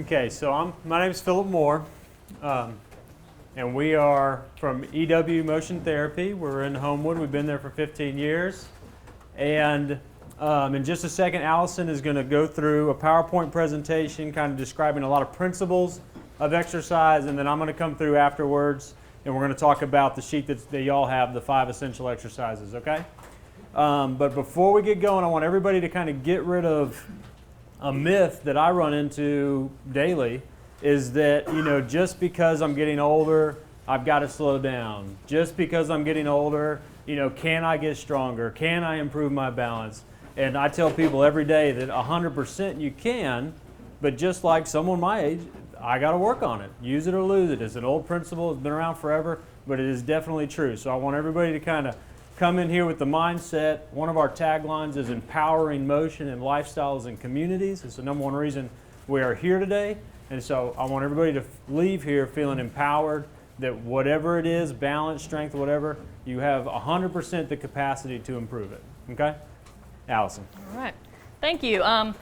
Okay, so my name is Philip Moore, and we are from EW Motion Therapy. We're in Homewood. We've been there for 15 years. And in just a second, Allison is going to go through a PowerPoint presentation kind of describing a lot of principles of exercise, and then I'm going to come through afterwards, and we're going to talk about the sheet that y'all have, the 5 essential exercises, okay? But before we get going, I want everybody to kind of get rid of a myth that I run into daily, is that, just because I'm getting older, I've got to slow down. Just because I'm getting older, can I get stronger? Can I improve my balance? And I tell people every day that 100% you can, but just like someone my age, I got to work on it. Use it or lose it. It's an old principle. It's been around forever, but it is definitely true. So I want everybody to kind of come in here with the mindset. One of our taglines is empowering motion in lifestyles and communities. It's the number one reason we are here today. And so I want everybody to leave here feeling empowered that whatever it is, balance, strength, whatever, you have 100% the capacity to improve it. Okay? Allison. All right. Thank you. I'm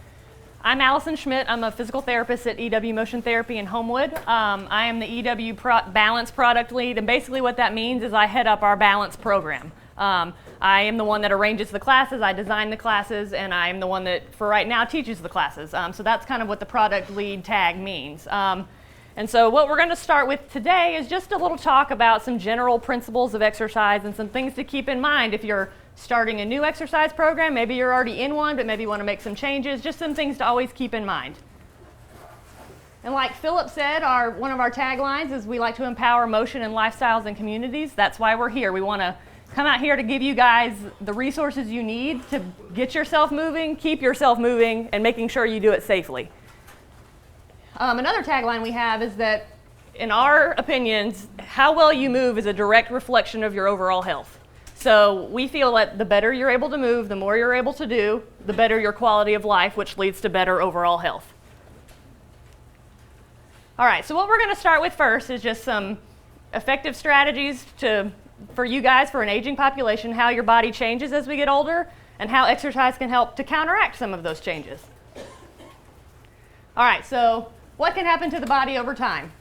Allison Schmidt. I'm a physical therapist at EW Motion Therapy in Homewood. I am the EW Balance Product Lead, and basically what that means is I head up our balance program. I am the one that arranges the classes, I design the classes, and I am the one that, for right now, teaches the classes. So that's kind of what the product lead tag means. And so what we're going to start with today is just a little talk about some general principles of exercise and some things to keep in mind if you're starting a new exercise program. Maybe you're already in one, but maybe you want to make some changes. Just some things to always keep in mind. And like Philip said, one of our taglines is we like to empower motion in lifestyles and communities. That's why we're here. We want to come out here to give you guys the resources you need to get yourself moving, keep yourself moving, and making sure you do it safely. Another tagline we have is that, in our opinions, how well you move is a direct reflection of your overall health. So we feel that the better you're able to move, the more you're able to do, the better your quality of life, which leads to better overall health. All right, so what we're going to start with first is just some effective strategies for you guys, for an aging population, how your body changes as we get older, and how exercise can help to counteract some of those changes. All right, so what can happen to the body over time?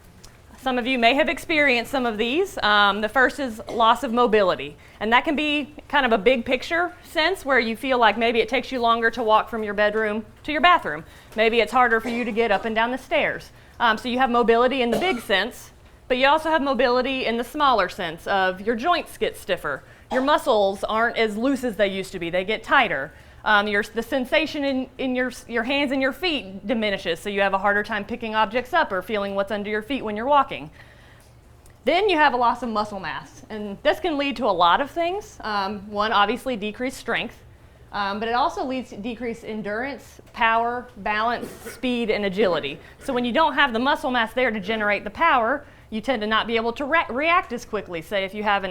Some of you may have experienced some of these. The first is loss of mobility, and that can be kind of a big picture sense where you feel like maybe it takes you longer to walk from your bedroom to your bathroom. Maybe it's harder for you to get up and down the stairs. So you have mobility in the big sense, but you also have mobility in the smaller sense of your joints get stiffer. Your muscles aren't as loose as they used to be. They get tighter. The sensation in your hands and your feet diminishes, so you have a harder time picking objects up or feeling what's under your feet when you're walking. Then you have a loss of muscle mass, and this can lead to a lot of things. One, obviously decreased strength, but it also leads to decreased endurance, power, balance, speed, and agility. So when you don't have the muscle mass there to generate the power, you tend to not be able to react as quickly. Say if you have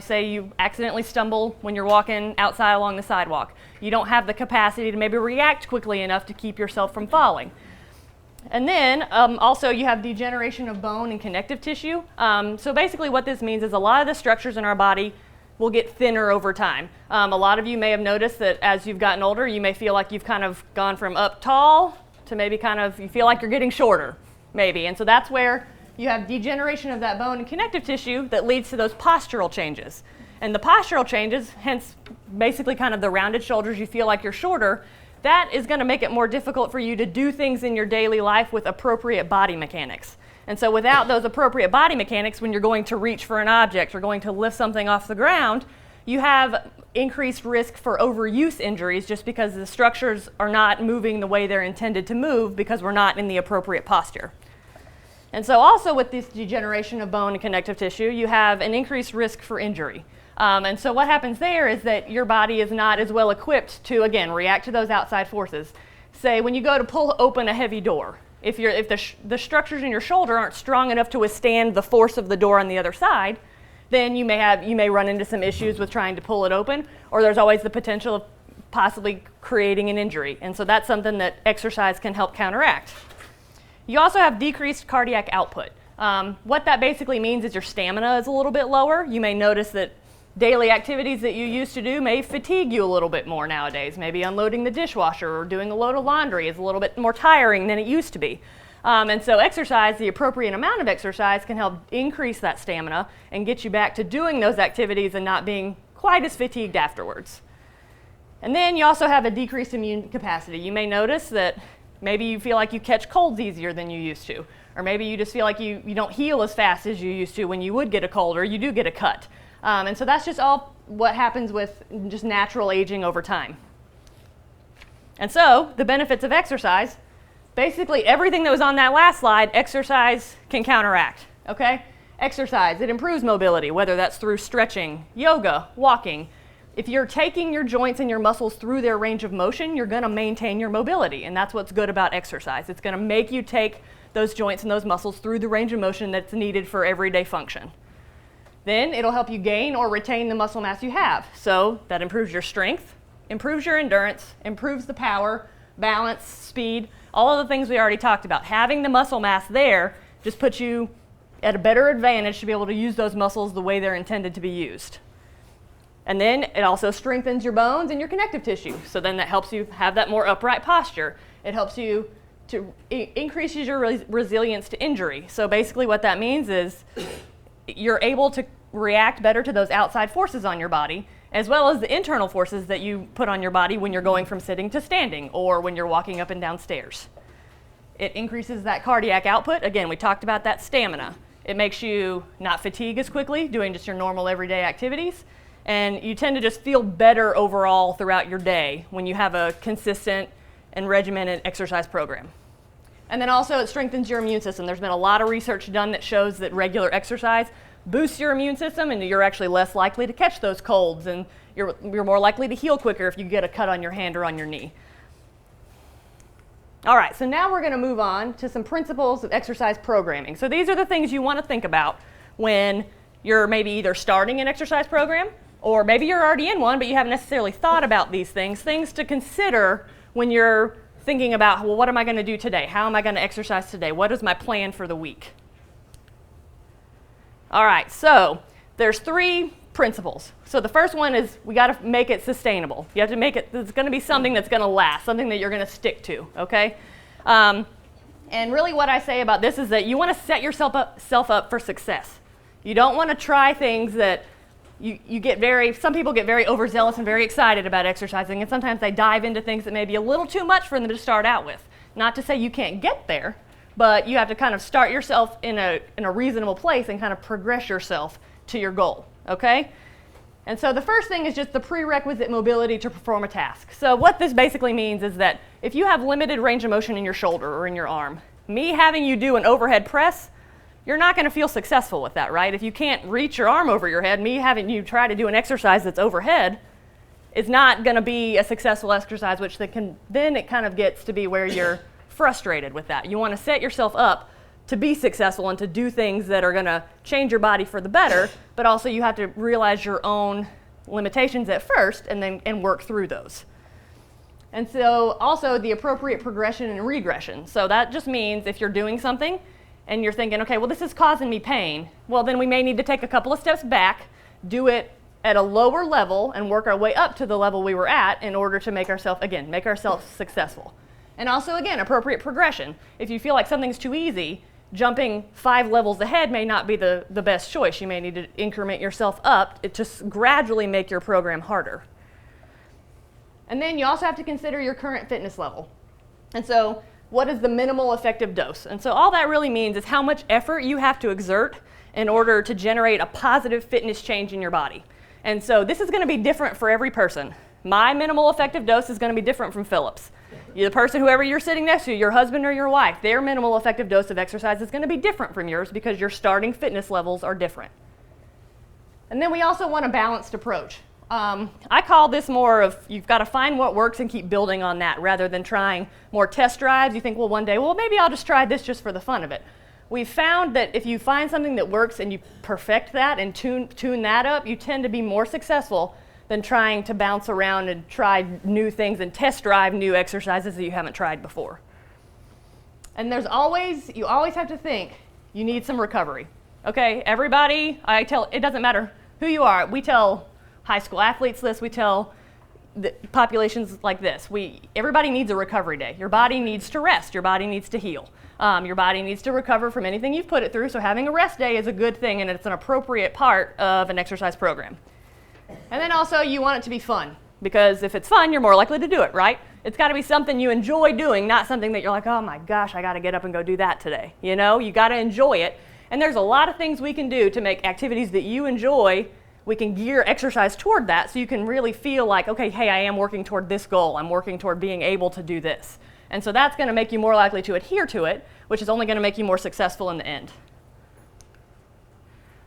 say you accidentally stumble when you're walking outside along the sidewalk. You don't have the capacity to maybe react quickly enough to keep yourself from falling. And then also you have degeneration of bone and connective tissue. So basically what this means is a lot of the structures in our body will get thinner over time. A lot of you may have noticed that as you've gotten older, you may feel like you've kind of gone from up tall to maybe you feel like you're getting shorter, maybe. And so that's where you have degeneration of that bone and connective tissue that leads to those postural changes. And the postural changes, hence basically kind of the rounded shoulders, you feel like you're shorter, that is going to make it more difficult for you to do things in your daily life with appropriate body mechanics. And so without those appropriate body mechanics, when you're going to reach for an object or going to lift something off the ground, you have increased risk for overuse injuries just because the structures are not moving the way they're intended to move because we're not in the appropriate posture. And so also with this degeneration of bone and connective tissue, you have an increased risk for injury. And so what happens there is that your body is not as well equipped to, again, react to those outside forces. Say when you go to pull open a heavy door, if the structures in your shoulder aren't strong enough to withstand the force of the door on the other side, then you may run into some issues with trying to pull it open, or there's always the potential of possibly creating an injury. And so that's something that exercise can help counteract. You also have decreased cardiac output. What that basically means is your stamina is a little bit lower. You may notice that daily activities that you used to do may fatigue you a little bit more nowadays. Maybe unloading the dishwasher or doing a load of laundry is a little bit more tiring than it used to be. And so exercise, the appropriate amount of exercise, can help increase that stamina and get you back to doing those activities and not being quite as fatigued afterwards. And then you also have a decreased immune capacity. You may notice that maybe you feel like you catch colds easier than you used to. Or maybe you just feel like you don't heal as fast as you used to when you would get a cold or you do get a cut. And so that's just all what happens with just natural aging over time. And so the benefits of exercise, basically everything that was on that last slide, exercise can counteract, okay? Exercise, it improves mobility, whether that's through stretching, yoga, walking. If you're taking your joints and your muscles through their range of motion, you're going to maintain your mobility, and that's what's good about exercise. It's going to make you take those joints and those muscles through the range of motion that's needed for everyday function. Then it'll help you gain or retain the muscle mass you have. So that improves your strength, improves your endurance, improves the power, balance, speed, all of the things we already talked about. Having the muscle mass there just puts you at a better advantage to be able to use those muscles the way they're intended to be used. And then it also strengthens your bones and your connective tissue. So then that helps you have that more upright posture. It helps you to increases your resilience to injury. So basically what that means is you're able to react better to those outside forces on your body, as well as the internal forces that you put on your body when you're going from sitting to standing or when you're walking up and down stairs. It increases that cardiac output. Again, we talked about that stamina. It makes you not fatigue as quickly doing just your normal everyday activities. And you tend to just feel better overall throughout your day when you have a consistent and regimented exercise program. And then also it strengthens your immune system. There's been a lot of research done that shows that regular exercise boosts your immune system and you're actually less likely to catch those colds and you're more likely to heal quicker if you get a cut on your hand or on your knee. All right, so now we're going to move on to some principles of exercise programming. So these are the things you want to think about when you're maybe either starting an exercise program or maybe you're already in one but you haven't necessarily thought about these things to consider when you're thinking about, well, what am I going to do today? How am I going to exercise today? What is my plan for the week? All right, so there's 3 principles. So the first one is we got to make it sustainable. You have to make it, it's going to be something that's going to last, something that you're going to stick to, okay? And really what I say about this is that you want to set yourself up for success. You don't want to try things that some people get very overzealous and very excited about exercising, and sometimes they dive into things that may be a little too much for them to start out with. Not to say you can't get there, but you have to kind of start yourself in a reasonable place and kind of progress yourself to your goal, okay? And so the first thing is just the prerequisite mobility to perform a task. So what this basically means is that if you have limited range of motion in your shoulder or in your arm, me having you do an overhead press, you're not going to feel successful with that, right? If you can't reach your arm over your head, me having you try to do an exercise that's overhead is not going to be a successful exercise, which then it kind of gets to be where you're frustrated with that. You want to set yourself up to be successful and to do things that are going to change your body for the better, but also you have to realize your own limitations at first and work through those. And so also the appropriate progression and regression. So that just means if you're doing something and you're thinking, okay, well, this is causing me pain, well, then we may need to take a couple of steps back, do it at a lower level, and work our way up to the level we were at in order to make ourselves successful. And also, again, appropriate progression. If you feel like something's too easy, jumping 5 levels ahead may not be the best choice. You may need to increment yourself up to gradually make your program harder. And then you also have to consider your current fitness level. And so what is the minimal effective dose? And so all that really means is how much effort you have to exert in order to generate a positive fitness change in your body. And so this is going to be different for every person. My minimal effective dose is going to be different from Philip's. The person, whoever you're sitting next to, your husband or your wife, their minimal effective dose of exercise is going to be different from yours because your starting fitness levels are different. And then we also want a balanced approach. I call this more of you've got to find what works and keep building on that rather than trying more test drives. You think, well, one day, well, maybe I'll just try this just for the fun of it. We've found that if you find something that works and you perfect that and tune that up, you tend to be more successful than trying to bounce around and try new things and test drive new exercises that you haven't tried before. And you always have to think you need some recovery. Okay, everybody, it doesn't matter who you are. We tell high school athletes this, we tell populations like this. Everybody needs a recovery day. Your body needs to rest. Your body needs to heal. Your body needs to recover from anything you've put it through, so having a rest day is a good thing, and it's an appropriate part of an exercise program. And then also, you want it to be fun, because if it's fun, you're more likely to do it, right? It's got to be something you enjoy doing, not something that you're like, oh my gosh, I got to get up and go do that today. You know, you got to enjoy it. And there's a lot of things we can do to make activities that you enjoy. We can gear exercise toward that, so you can really feel like, okay, hey, I am working toward this goal. I'm working toward being able to do this. And so that's going to make you more likely to adhere to it, which is only going to make you more successful in the end.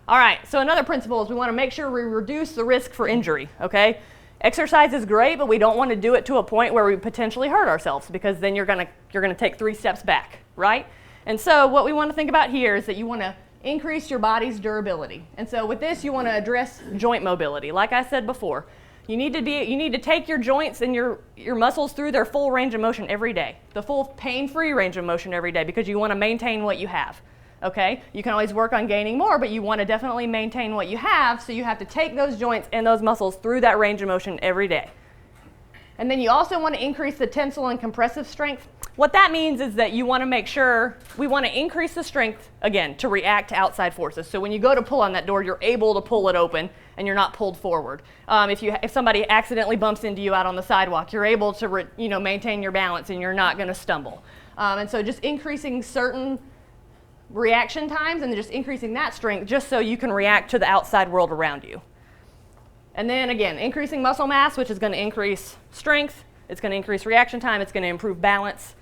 All right, so another principle is we want to make sure we reduce the risk for injury, okay? Exercise is great, but we don't want to do it to a point where we potentially hurt ourselves, because then you're going to take 3 steps back, right? And so what we want to think about here is that you want to increase your body's durability. And so with this, you want to address joint mobility. Like I said before, you need to take your joints and your muscles through their full range of motion every day, the full pain-free range of motion every day, because you want to maintain what you have. Okay? You can always work on gaining more, but you want to definitely maintain what you have, so you have to take those joints and those muscles through that range of motion every day. And then you also want to increase the tensile and compressive strength. What that means is that you want to make sure, we want to increase the strength, again, to react to outside forces. So when you go to pull on that door, you're able to pull it open and you're not pulled forward. If somebody accidentally bumps into you out on the sidewalk, you're able to maintain your balance and you're not going to stumble. And so just increasing certain reaction times and just increasing that strength just so you can react to the outside world around you. And then again, increasing muscle mass, which is going to increase strength, it's going to increase reaction time, it's going to improve balance.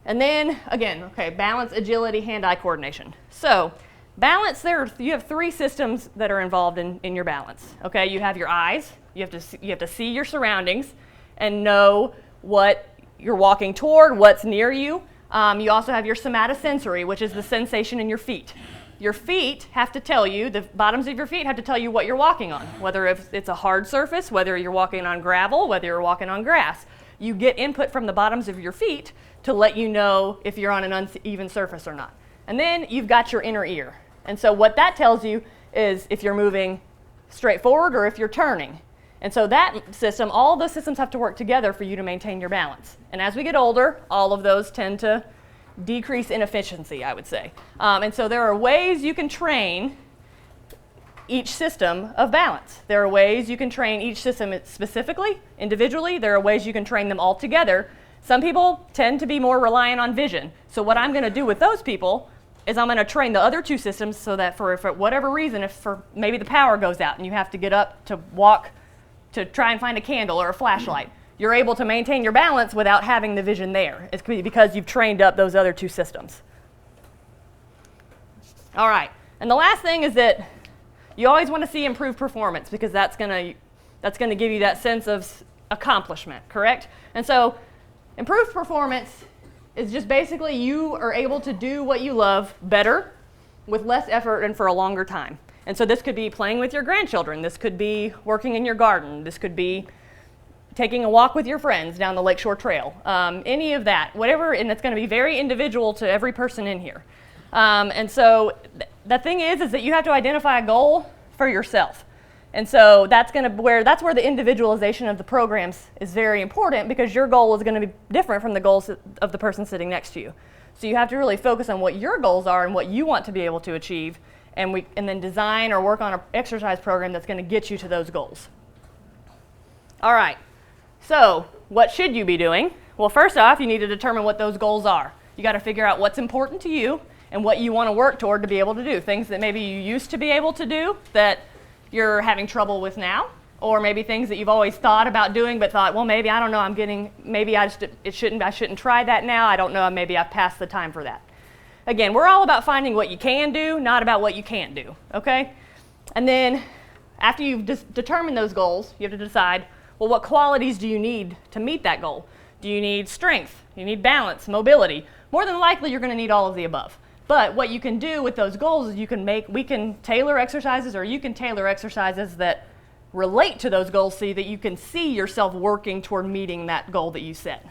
And then again, okay, balance, agility, hand-eye coordination. So balance, you have 3 systems that are involved in your balance. Okay, you have your eyes, you have to see your surroundings and know what you're walking toward, what's near you. You also have your somatosensory, which is the sensation in your feet. Your feet have to tell you, the bottoms of your feet have to tell you what you're walking on, whether it's a hard surface, whether you're walking on gravel, whether you're walking on grass. You get input from the bottoms of your feet to let you know if you're on an uneven surface or not. And then you've got your inner ear. And so what that tells you is if you're moving straight forward or if you're turning. And so that system, all those systems have to work together for you to maintain your balance. And as we get older, all of those tend to decrease in efficiency, I would say. And so there are ways you can train each system of balance. There are ways you can train each system specifically, individually. There are ways you can train them all together. Some people tend to be more reliant on vision. So what I'm going to do with those people is I'm going to train the other 2 systems so that for whatever reason, if maybe the power goes out and you have to get up to walk to try and find a candle or a flashlight, you're able to maintain your balance without having the vision there. It's because you've trained up those other 2 systems. All right, and the last thing is that you always want to see improved performance, because that's going to give you that sense of accomplishment, correct? And so improved performance is just basically you are able to do what you love better with less effort and for a longer time. And so this could be playing with your grandchildren. This could be working in your garden. This could be taking a walk with your friends down the Lakeshore Trail. Any of that, whatever, and it's going to be very individual to every person in here. And so the thing is that you have to identify a goal for yourself. And so that's where the individualization of the programs is very important, because your goal is going to be different from the goals of the person sitting next to you. So you have to really focus on what your goals are and what you want to be able to achieve, and then design or work on an exercise program that's going to get you to those goals. All right, so what should you be doing? Well, first off, you need to determine what those goals are. You got to figure out what's important to you and what you want to work toward to be able to do. Things that maybe you used to be able to do that you're having trouble with now, or maybe things that you've always thought about doing but thought, well, maybe, I don't know, I shouldn't try that now. I don't know, maybe I've passed the time for that. Again, we're all about finding what you can do, not about what you can't do, okay? And then after you've determined those goals, you have to decide, well, what qualities do you need to meet that goal? Do you need strength? Do you need balance, mobility? More than likely, you're going to need all of the above. But what you can do with those goals is we can tailor exercises, or you can tailor exercises that relate to those goals so that you can see yourself working toward meeting that goal that you set.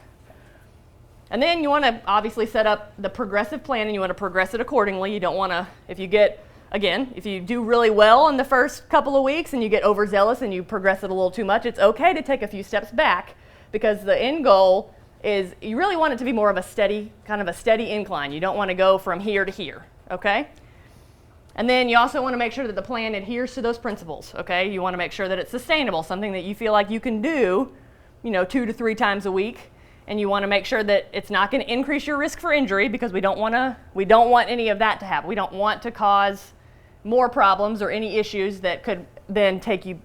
And then you want to obviously set up the progressive plan, and you want to progress it accordingly. You don't want to, if you get again, if you do really well in the first couple of weeks and you get overzealous and you progress it a little too much, it's okay to take a few steps back, because the end goal is you really want it to be more of a steady, kind of a steady incline. You don't want to go from here to here, okay? And then you also want to make sure that the plan adheres to those principles, okay? You want to make sure that it's sustainable, something that you feel like you can do, 2 to 3 times a week. And you want to make sure that it's not going to increase your risk for injury, because we don't want any of that to happen. We don't want to cause more problems or any issues that could then make you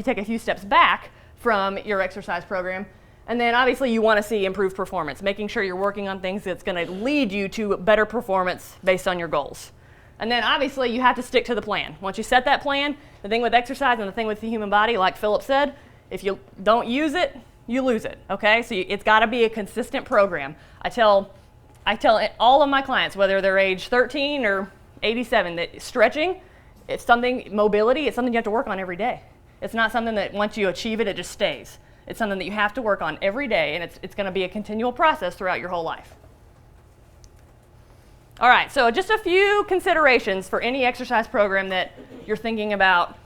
take a few steps back from your exercise program. And then obviously you want to see improved performance, making sure you're working on things that's going to lead you to better performance based on your goals. And then obviously you have to stick to the plan. Once you set that plan, the thing with exercise and the thing with the human body, like Philip said, if you don't use it, you lose it, okay? So it's got to be a consistent program. I tell all of my clients, whether they're age 13 or 87, that stretching, mobility, it's something you have to work on every day. It's not something that once you achieve it, it just stays. It's something that you have to work on every day, and it's going to be a continual process throughout your whole life. All right, so just a few considerations for any exercise program that you're thinking about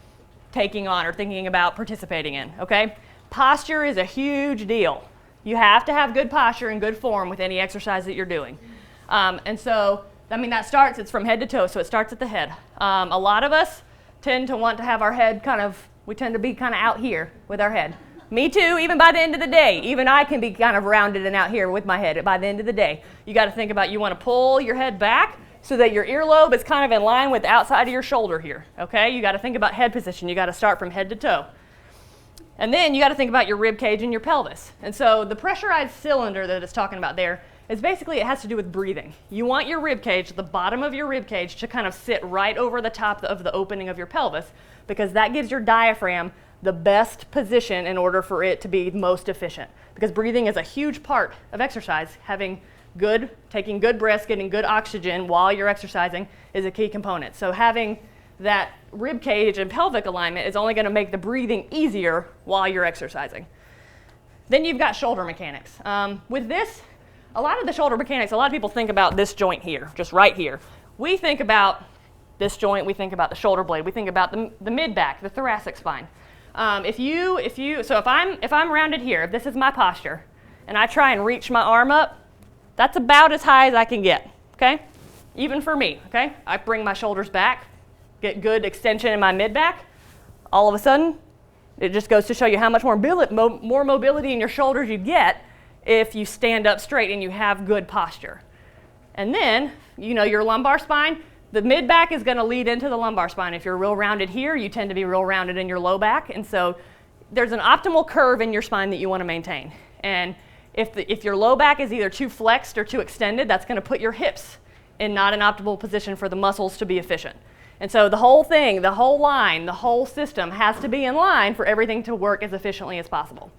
taking on or thinking about participating in, okay? Posture is a huge deal. You have to have good posture and good form with any exercise that you're doing. And so, it's from head to toe, so it starts at the head. A lot of us tend to want to have our head we tend to be kind of out here with our head. Me too, even by the end of the day. Even I can be kind of rounded and out here with my head by the end of the day. You got to think about, you want to pull your head back so that your earlobe is kind of in line with the outside of your shoulder here, okay? You got to think about head position. You got to start from head to toe. And then you got to think about your rib cage and your pelvis. And so the pressurized cylinder that it's talking about there is basically, it has to do with breathing. You want your rib cage, the bottom of your rib cage, to kind of sit right over the top of the opening of your pelvis, because that gives your diaphragm the best position in order for it to be most efficient. Because breathing is a huge part of exercise. Taking good breaths, getting good oxygen while you're exercising is a key component. So having that rib cage and pelvic alignment is only going to make the breathing easier while you're exercising. Then you've got shoulder mechanics. With this, a lot of the shoulder mechanics, a lot of people think about this joint here, just right here. We think about this joint, we think about the shoulder blade, we think about the mid-back, the thoracic spine. So if I'm rounded here, if this is my posture, and I try and reach my arm up, that's about as high as I can get, okay? Even for me, okay? I bring my shoulders back, get good extension in my mid-back. All of a sudden, it just goes to show you how much more mobility in your shoulders you get if you stand up straight and you have good posture. And then, your lumbar spine, the mid-back is going to lead into the lumbar spine. If you're real rounded here, you tend to be real rounded in your low back. And so there's an optimal curve in your spine that you want to maintain. And if your low back is either too flexed or too extended, that's going to put your hips in not an optimal position for the muscles to be efficient. And so the whole thing, the whole line, the whole system has to be in line for everything to work as efficiently as possible.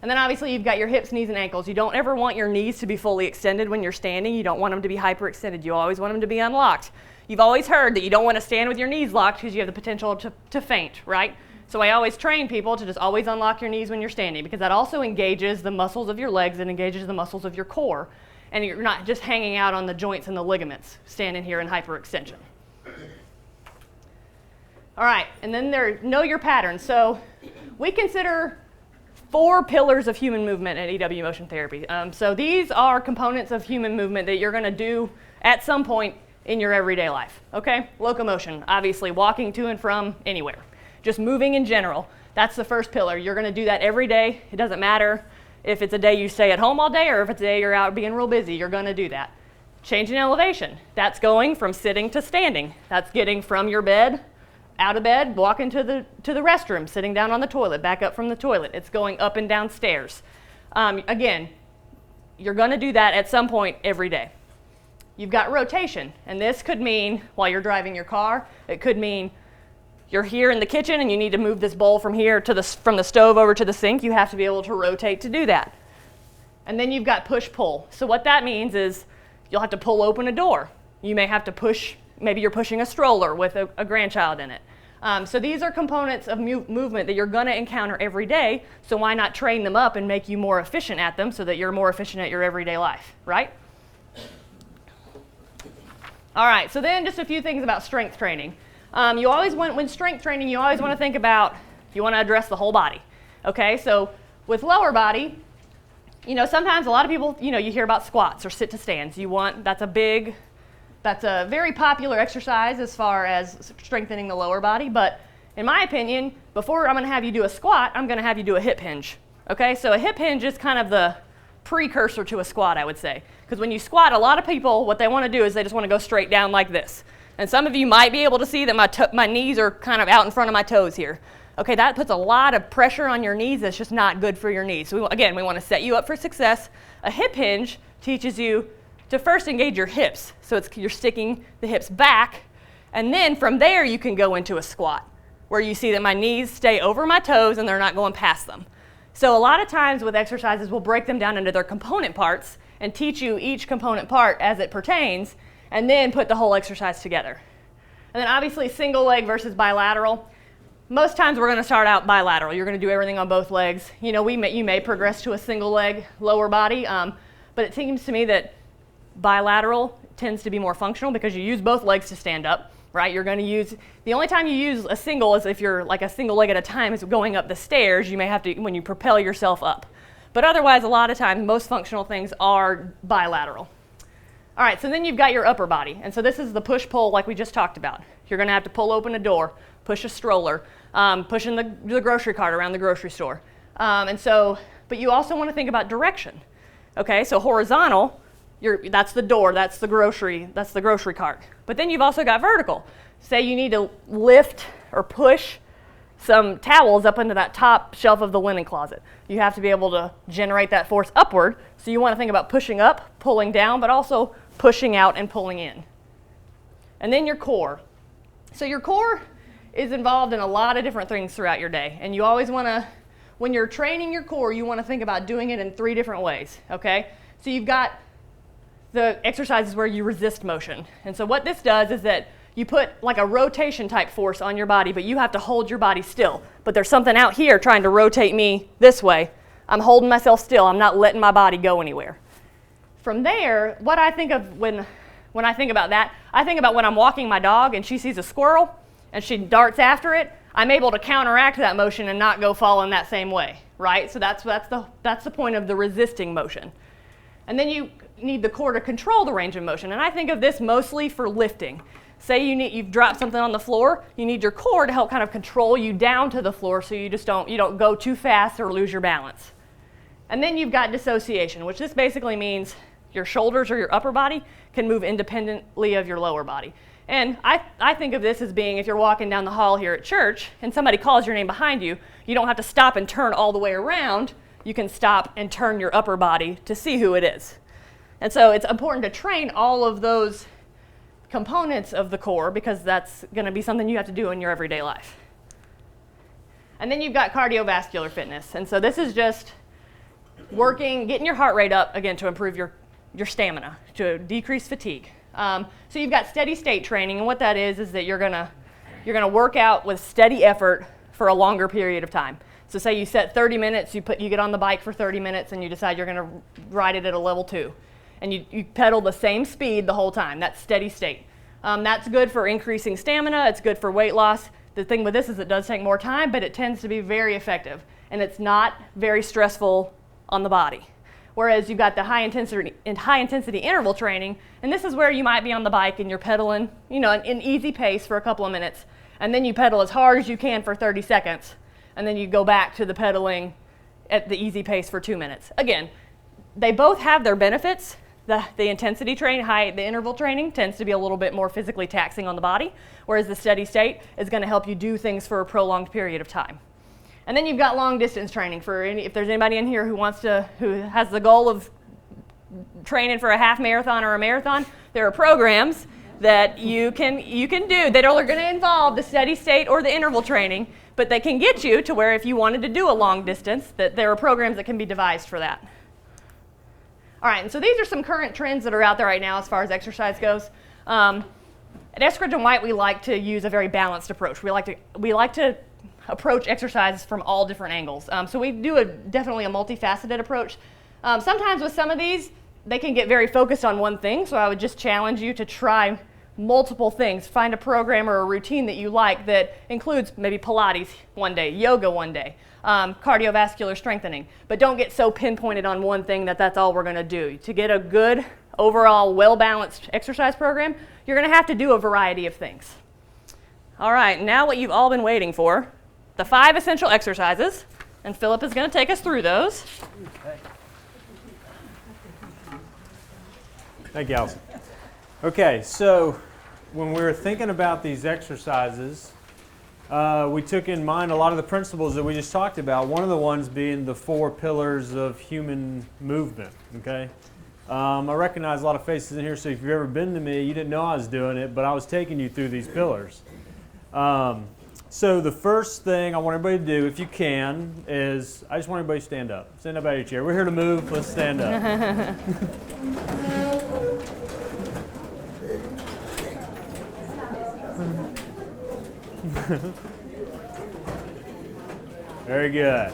And then obviously you've got your hips, knees, and ankles. You don't ever want your knees to be fully extended when you're standing. You don't want them to be hyperextended. You always want them to be unlocked. You've always heard that you don't want to stand with your knees locked because you have the potential to faint, right? So I always train people to just always unlock your knees when you're standing, because that also engages the muscles of your legs and engages the muscles of your core. And you're not just hanging out on the joints and the ligaments, standing here in hyperextension. All right, and then know your patterns. So we consider 4 pillars of human movement at EW Motion Therapy. So these are components of human movement that you're going to do at some point in your everyday life, okay? Locomotion, obviously walking to and from anywhere. Just moving in general, that's the first pillar. You're going to do that every day. It doesn't matter if it's a day you stay at home all day or if it's a day you're out being real busy, you're going to do that. Changing elevation, that's going from sitting to standing. That's getting from your bed, out of bed, walking to the restroom, sitting down on the toilet, back up from the toilet. It's going up and down stairs. Again, you're going to do that at some point every day. You've got rotation, and this could mean while you're driving your car. It could mean you're here in the kitchen and you need to move this bowl from here to from the stove over to the sink. You have to be able to rotate to do that. And then you've got push-pull. So what that means is you'll have to pull open a door. You may have to push, maybe you're pushing a stroller with a grandchild in it. So these are components of movement that you're going to encounter every day, so why not train them up and make you more efficient at them so that you're more efficient at your everyday life, right? All right, so then just a few things about strength training. You always want, when strength training, you always want to think about, you want to address the whole body. Okay, so with lower body, you know, sometimes a lot of people, you know, you hear about squats or sit to stands. That's a very popular exercise as far as strengthening the lower body, but in my opinion, before I'm going to have you do a squat, I'm going to have you do a hip hinge. Okay, so a hip hinge is kind of the precursor to a squat, I would say. Because when you squat, a lot of people, what they want to do is they just want to go straight down like this. And some of you might be able to see that my knees are kind of out in front of my toes here. Okay, that puts a lot of pressure on your knees that's just not good for your knees. So we want to set you up for success. A hip hinge teaches you to first engage your hips. So you're sticking the hips back, and then from there you can go into a squat, where you see that my knees stay over my toes and they're not going past them. So a lot of times with exercises, we'll break them down into their component parts and teach you each component part as it pertains, and then put the whole exercise together. And then obviously single leg versus bilateral. Most times we're going to start out bilateral. You're going to do everything on both legs. You know, you may progress to a single leg lower body, but it seems to me that bilateral tends to be more functional because you use both legs to stand up, right? You're going to use, the only time you use a single is if you're like a single leg at a time is going up the stairs. You may have to, when you propel yourself up. But otherwise, a lot of times, most functional things are bilateral. All right, so then you've got your upper body. And so this is the push-pull like we just talked about. You're going to have to pull open a door, push a stroller, push in the grocery cart around the grocery store. But you also want to think about direction. Okay, so horizontal, that's the door, that's the grocery cart. But then you've also got vertical. Say you need to lift or push some towels up into that top shelf of the linen closet. You have to be able to generate that force upward. So you want to think about pushing up, pulling down, but also pushing out and pulling in. And then your core. So your core is involved in a lot of different things throughout your day. And you always want to, when you're training your core, you want to think about doing it in 3 different ways, okay? So you've got the exercises where you resist motion. And so what this does is that you put like a rotation type force on your body, but you have to hold your body still. But there's something out here trying to rotate me this way. I'm holding myself still. I'm not letting my body go anywhere. From there, what I think of when I think about that, I think about when I'm walking my dog and she sees a squirrel and she darts after it, I'm able to counteract that motion and not go fall in that same way, right? So that's the point of the resisting motion. And then you need the core to control the range of motion. And I think of this mostly for lifting. Say you've dropped something on the floor, you need your core to help kind of control you down to the floor so you don't go too fast or lose your balance. And then you've got dissociation, which this basically means your shoulders or your upper body can move independently of your lower body. And I think of this as being, if you're walking down the hall here at church and somebody calls your name behind you, you don't have to stop and turn all the way around. You can stop and turn your upper body to see who it is. And so it's important to train all of those components of the core because that's going to be something you have to do in your everyday life. And then you've got cardiovascular fitness. And so this is just getting your heart rate up, again, to improve your stamina, to decrease fatigue. So you've got steady state training, and what that is that you're gonna work out with steady effort for a longer period of time. So say you set 30 minutes, you get on the bike for 30 minutes, and you decide you're gonna ride it at a level 2. And you pedal the same speed the whole time. That's steady state. That's good for increasing stamina. It's good for weight loss. The thing with this is it does take more time, but it tends to be very effective. And it's not very stressful on the body. Whereas you've got the high intensity interval training, and this is where you might be on the bike and you're pedaling, an easy pace for a couple of minutes, and then you pedal as hard as you can for 30 seconds, and then you go back to the pedaling at the easy pace for 2 minutes. Again, they both have their benefits. The intensity training, the interval training tends to be a little bit more physically taxing on the body, whereas the steady state is going to help you do things for a prolonged period of time. And then you've got long distance training for if there's anybody in here who has the goal of training for a half marathon or a marathon, there are programs that you can do that are going to involve the steady state or the interval training, but they can get you to where if you wanted to do a long distance, that there are programs that can be devised for that. All right, and so these are some current trends that are out there right now as far as exercise goes. At Eskridge and White, we like to use a very balanced approach. We like to approach exercises from all different angles. So we do definitely a multifaceted approach. Sometimes with some of these, they can get very focused on one thing, so I would just challenge you to try multiple things. Find a program or a routine that you like that includes maybe Pilates one day, yoga one day, cardiovascular strengthening. But don't get so pinpointed on one thing that that's all we're going to do. To get a good, overall, well-balanced exercise program, you're going to have to do a variety of things. All right, now what you've all been waiting for, the 5 essential exercises, and Philip is going to take us through those. Okay. Thank you, Allison. Okay, so when we were thinking about these exercises, we took in mind a lot of the principles that we just talked about, one of the ones being the 4 pillars of human movement, okay? I recognize a lot of faces in here, so if you've ever been to me, you didn't know I was doing it, but I was taking you through these pillars. So the first thing I want everybody to do, if you can, is I just want everybody to stand up. Stand up out of your chair. We're here to move. Let's stand up. Very good.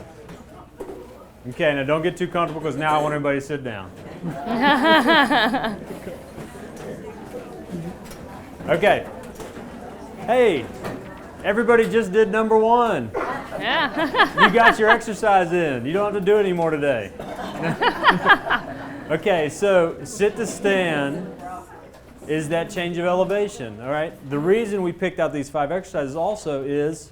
Okay, now don't get too comfortable because now I want everybody to sit down. Okay. Hey, everybody just did number 1. Yeah. You got your exercise in. You don't have to do it anymore today. Okay, so sit to stand is that change of elevation, all right? The reason we picked out these 5 exercises also is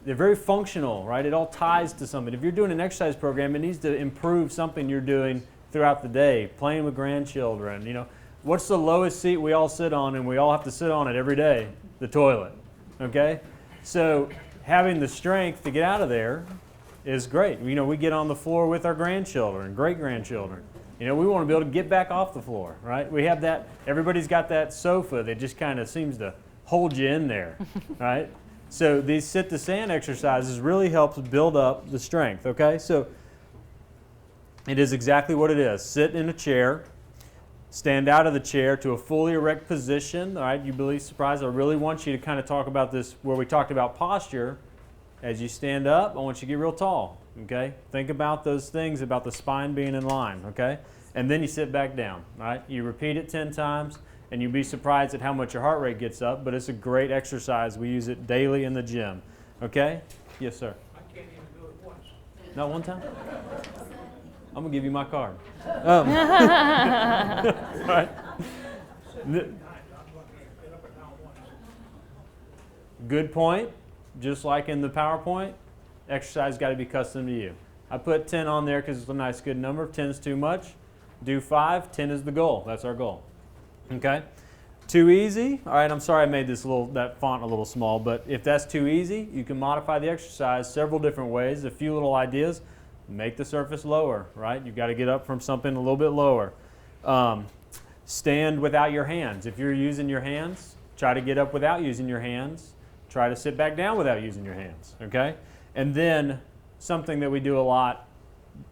they're very functional, right? It all ties to something. If you're doing an exercise program, it needs to improve something you're doing throughout the day, playing with grandchildren. You know, what's the lowest seat we all sit on, and we all have to sit on it every day? The toilet, okay? So having the strength to get out of there is great. You know, we get on the floor with our grandchildren, great-grandchildren. You know, we want to be able to get back off the floor, right? We have that, everybody's got that sofa that just kind of seems to hold you in there, right? So these sit to stand exercises really helps build up the strength, okay? So it is exactly what it is. Sit in a chair, stand out of the chair to a fully erect position, all right? You'll be surprised. I really want you to kind of talk about this where we talked about posture. As you stand up, I want you to get real tall, okay? Think about those things about the spine being in line, okay? And then you sit back down, all right? You repeat it 10 times, and you'll be surprised at how much your heart rate gets up, but it's a great exercise. We use it daily in the gym, okay? Yes, sir. I can't even do it once. Not one time? I'm going to give you my card. Seven All right. times, I'm lucky to get up and down once. Good point. Just like in the PowerPoint, exercise got to be custom to you. I put 10 on there because it's a nice, good number. If 10 is too much, do 5. 10 is the goal. That's our goal. Okay? Too easy? All right, I'm sorry I made that font a little small, but if that's too easy, you can modify the exercise several different ways. A few little ideas. Make the surface lower, right? You've got to get up from something a little bit lower. Stand without your hands. If you're using your hands, try to get up without using your hands. Try to sit back down without using your hands, okay? And then something that we do a lot,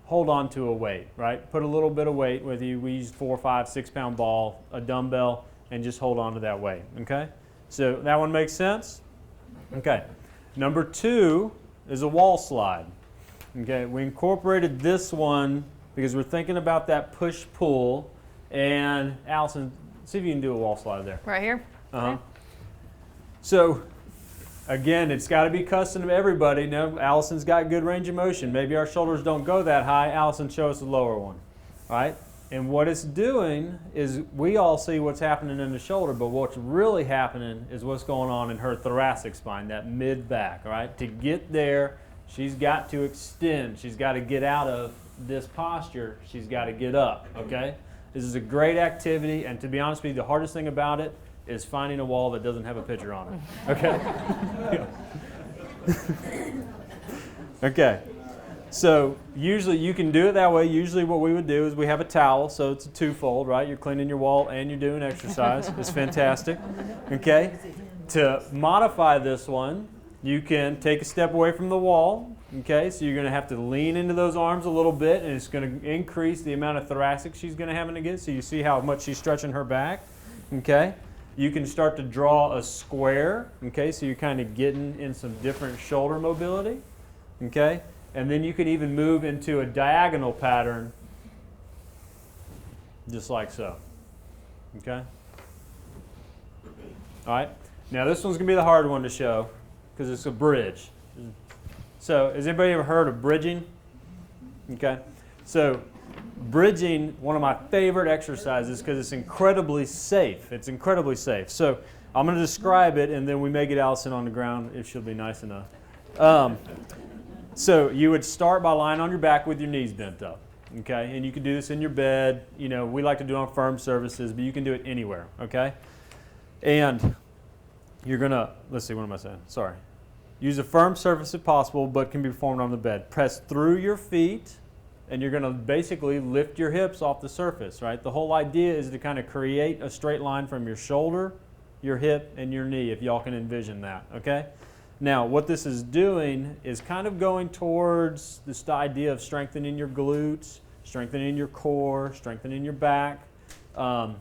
hold on to a weight, right? Put a little bit of weight with you. We use 4, 5, 6 pound ball, a dumbbell, and just hold on to that weight, okay? So that one makes sense? Okay. Number 2 is a wall slide. Okay, we incorporated this one because we're thinking about that push-pull. And Allison, see if you can do a wall slide there. Right here? Uh-huh. Okay. So, again, it's got to be custom to everybody. Now, Allison's got good range of motion. Maybe our shoulders don't go that high. Allison, show us the lower one. All right? And what it's doing is we all see what's happening in the shoulder, but what's really happening is what's going on in her thoracic spine, that mid-back. All right? To get there, she's got to extend. She's got to get out of this posture. She's got to get up, okay? This is a great activity, and to be honest with you, the hardest thing about it is finding a wall that doesn't have a picture on it, okay? Okay, so usually you can do it that way. Usually what we would do is we have a towel, so it's a twofold, right? You're cleaning your wall and you're doing exercise. It's fantastic, okay? To modify this one, you can take a step away from the wall, okay? So you're going to have to lean into those arms a little bit, and it's going to increase the amount of thoracic she's going to have to get, so you see how much she's stretching her back, okay? You can start to draw a square, okay? So you're kind of getting in some different shoulder mobility, okay? And then you can even move into a diagonal pattern, just like so, okay? All right. Now this one's going to be the hard one to show because it's a bridge. So has anybody ever heard of bridging? Okay. So bridging, one of my favorite exercises because it's incredibly safe. It's incredibly safe. So I'm going to describe it, and then we may get Allison on the ground if she'll be nice enough. So you would start by lying on your back with your knees bent up. Okay, and you can do this in your bed. You know, we like to do it on firm surfaces, but you can do it anywhere. Okay, and you're gonna, let's see, what am I saying? Sorry. Use a firm surface if possible, but can be performed on the bed. Press through your feet, and you're gonna basically lift your hips off the surface, right? The whole idea is to kind of create a straight line from your shoulder, your hip, and your knee, if y'all can envision that, okay? Now, what this is doing is kind of going towards this idea of strengthening your glutes, strengthening your core, strengthening your back. The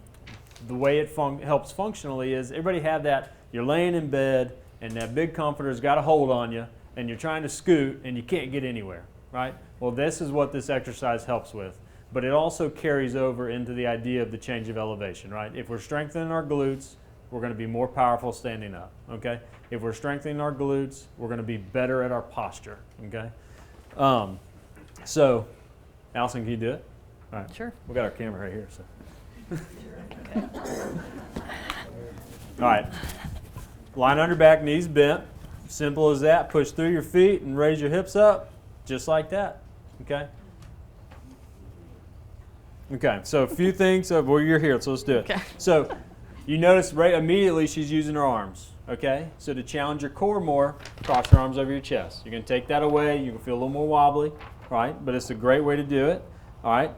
way it helps functionally is everybody have that, you're laying in bed and that big comforter's got a hold on you and you're trying to scoot and you can't get anywhere, right? Well, this is what this exercise helps with. But it also carries over into the idea of the change of elevation, right? If we're strengthening our glutes, we're going to be more powerful standing up, okay? If we're strengthening our glutes, we're going to be better at our posture, okay? So, Allison, can you do it? All right. Sure. We got our camera right here, so. Okay. All right. Line on your back, knees bent. Simple as that. Push through your feet and raise your hips up, just like that, okay? Okay, so a few things. Well, you're here, so let's do it. Okay. So, you notice right immediately she's using her arms, okay? So to challenge your core more, cross your arms over your chest. You're going to take that away. You can feel a little more wobbly, right? But it's a great way to do it, all right?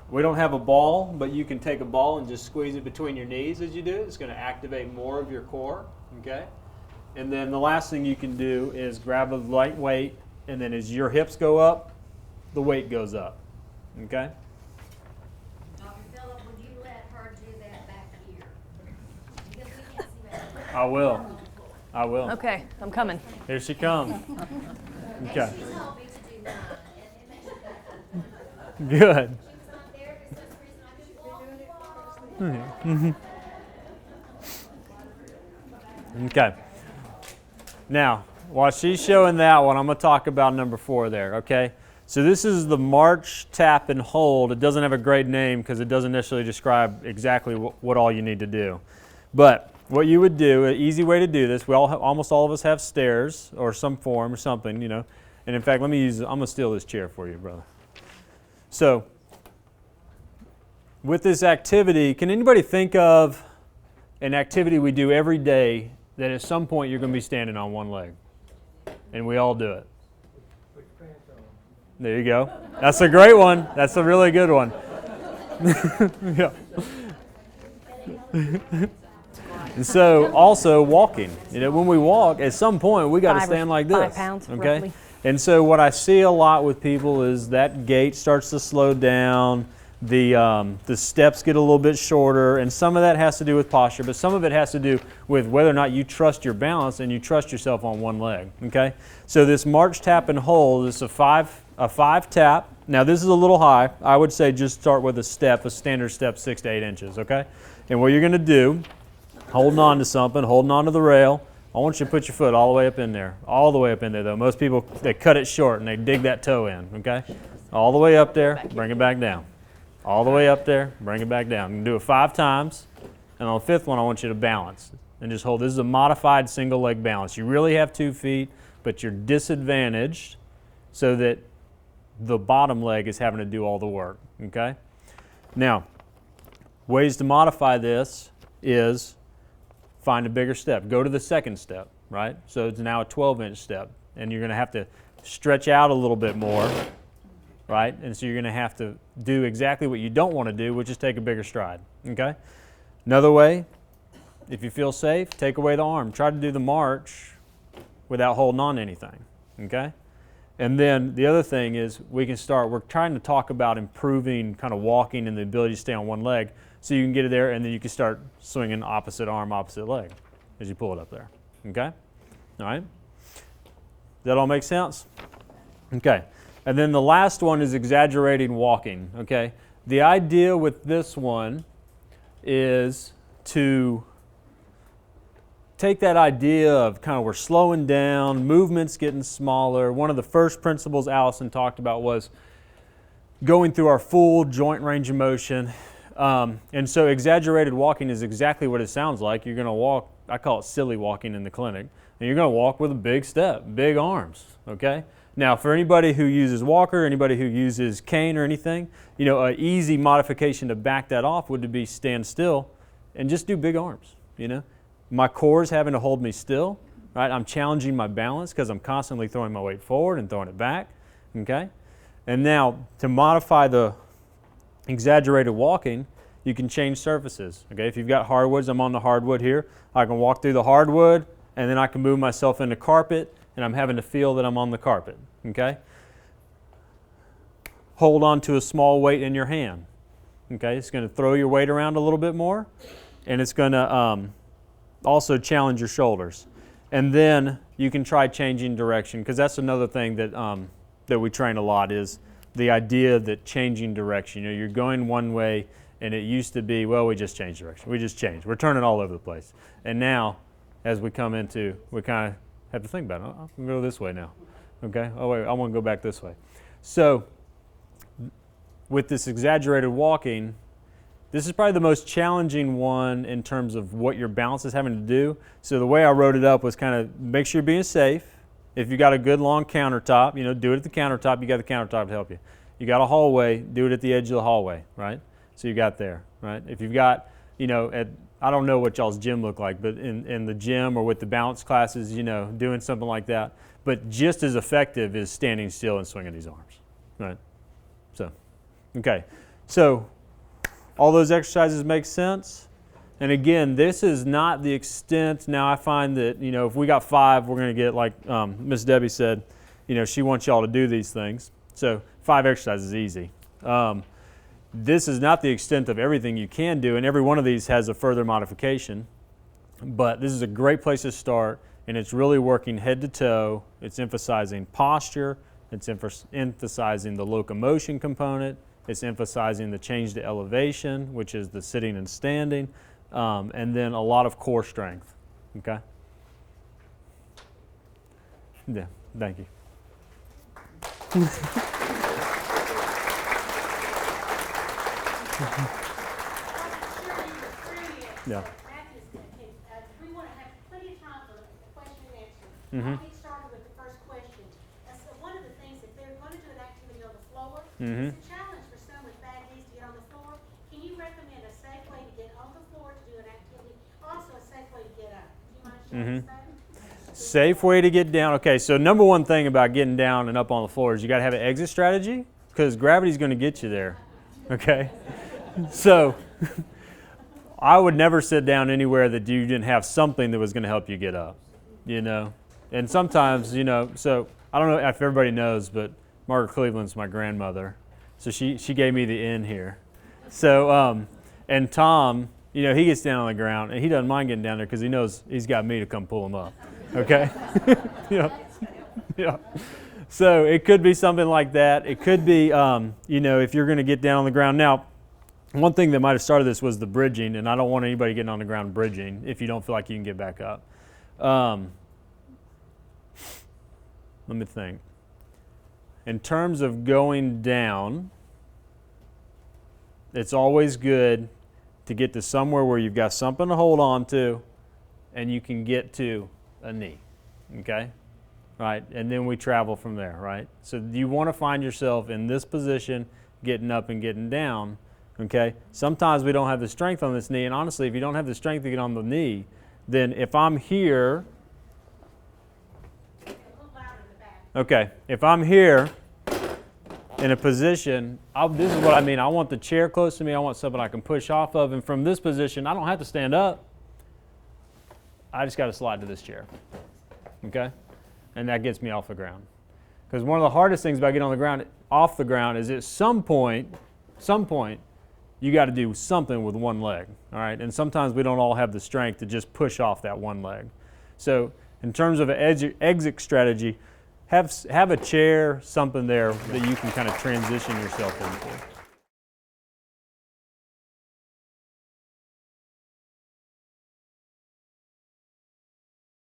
We don't have a ball, but you can take a ball and just squeeze it between your knees as you do it. It's going to activate more of your core, okay? And then the last thing you can do is grab a light weight, and then as your hips go up, the weight goes up, okay? I will. I will. Okay, I'm coming. Here she comes. Okay. Good. Okay. Now, while she's showing that one, I'm going to talk about number 4 there, okay? So this is the march, tap, and hold. It doesn't have a great name because it doesn't necessarily describe exactly what all you need to do. But what you would do, an easy way to do this, almost all of us have stairs or some form or something, you know. And in fact, I'm going to steal this chair for you, brother. So, with this activity, can anybody think of an activity we do every day that at some point you're going to be standing on one leg? And we all do it. There you go. That's a great one. That's a really good one. Yeah. And so, also walking. You know, when we walk, at some point we got to stand like this. 5 pounds, okay. roughly. And so, what I see a lot with people is that gait starts to slow down. The steps get a little bit shorter, and some of that has to do with posture, but some of it has to do with whether or not you trust your balance and you trust yourself on one leg. Okay. So this march, tap, and hold is a five tap. Now this is a little high. I would say just start with a standard step, 6 to 8 inches. Okay. And what you're going to do, holding on to something, holding on to the rail. I want you to put your foot all the way up in there. All the way up in there, though. Most people, they cut it short and they dig that toe in, okay? All the way up there, bring it back down. All the way up there, bring it back down. You can do it 5 times. And on the 5th one, I want you to balance. And just hold. This is a modified single leg balance. You really have 2 feet, but you're disadvantaged so that the bottom leg is having to do all the work, okay? Now, ways to modify this is find a bigger step. Go to the second step, right? So it's now a 12-inch step, and you're going to have to stretch out a little bit more, right? And so you're going to have to do exactly what you don't want to do, which is take a bigger stride, okay? Another way, if you feel safe, take away the arm. Try to do the march without holding on to anything, okay? And then the other thing is we're trying to talk about improving kind of walking and the ability to stay on one leg. So you can get it there, and then you can start swinging opposite arm, opposite leg as you pull it up there. Okay? All right? Does that all make sense? Okay. And then the last one is exaggerating walking. Okay? The idea with this one is to take that idea of kind of we're slowing down, movements getting smaller. One of the first principles Allison talked about was going through our full joint range of motion. And so exaggerated walking is exactly what it sounds like. You're going to walk, I call it silly walking in the clinic, and you're going to walk with a big step, big arms, okay? Now, for anybody who uses walker, anybody who uses cane or anything, you know, an easy modification to back that off would be stand still and just do big arms, you know? My core is having to hold me still, right? I'm challenging my balance because I'm constantly throwing my weight forward and throwing it back, okay? And now, to modify the exaggerated walking, you can change surfaces, okay? If you've got hardwoods, I'm on the hardwood here. I can walk through the hardwood, and then I can move myself into carpet, and I'm having to feel that I'm on the carpet, okay? Hold on to a small weight in your hand, okay? It's going to throw your weight around a little bit more, and it's going to also challenge your shoulders. And then you can try changing direction, because that's another thing that, that we train a lot is the idea that changing direction. You know, you're going one way, and it used to be, well, we just changed direction. We just changed. We're turning all over the place. And now, as we come into, we kind of have to think about it. I'm going to go this way now. Okay? Oh, wait, I want to go back this way. So, with this exaggerated walking, this is probably the most challenging one in terms of what your balance is having to do. So the way I wrote it up was kind of make sure you're being safe. If you got a good long countertop, you know, do it at the countertop. You got the countertop to help you. You got a hallway, do it at the edge of the hallway, right? So you got there, right? If you've got, you know, I don't know what y'all's gym look like, but in the gym or with the balance classes, you know, doing something like that. But just as effective is standing still and swinging these arms, right? So, okay. So all those exercises make sense. And again, this is not the extent. Now I find that, you know, if we got 5, we're going to get, like Miss Debbie said, you know, she wants y'all to do these things. So 5 exercises is easy. This is not the extent of everything you can do, and every one of these has a further modification. But this is a great place to start, and it's really working head to toe. It's emphasizing posture. It's emphasizing the locomotion component. It's emphasizing the change to elevation, which is the sitting and standing, and then a lot of core strength, okay? Yeah, thank you. Yeah. We want to have plenty of time for question and answer. Mm-hmm. I'll get started with the first question. So one of the things, if they're going to do an activity on the floor, Mm-hmm. it's a challenge for some with bad knees to get on the floor. Can you recommend a safe way to get on the floor to do an activity? Also a safe way to get up. Do you mind sharing that? Safe way to get down. Okay, so number one thing about getting down and up on the floor is you got to have an exit strategy because gravity's going to get you there. Okay? So I would never sit down anywhere that you didn't have something that was going to help you get up, you know. And sometimes, you know, so I don't know if everybody knows, but Margaret Cleveland's my grandmother. So she gave me the N here. So, and Tom, you know, he gets down on the ground, and he doesn't mind getting down there because he knows he's got me to come pull him up, okay? Yeah. Yeah. So it could be something like that. It could be, you know, if you're going to get down on the ground. Now, one thing that might have started this was the bridging, and I don't want anybody getting on the ground bridging if you don't feel like you can get back up. Let me think. In terms of going down, it's always good to get to somewhere where you've got something to hold on to and you can get to a knee, okay? Right, and then we travel from there, right? So you want to find yourself in this position, getting up and getting down, okay? Sometimes we don't have the strength on this knee, and honestly, if you don't have the strength to get on the knee, then if I'm here, okay, if I'm here in a position, this is what I mean. I want the chair close to me. I want something I can push off of. And from this position, I don't have to stand up. I just got to slide to this chair, okay? And that gets me off the ground. Because one of the hardest things about getting on the ground, off the ground, is at some point, you got to do something with one leg, all right? And sometimes we don't all have the strength to just push off that one leg. So in terms of an exit strategy, have a chair, something there that you can kind of transition yourself into.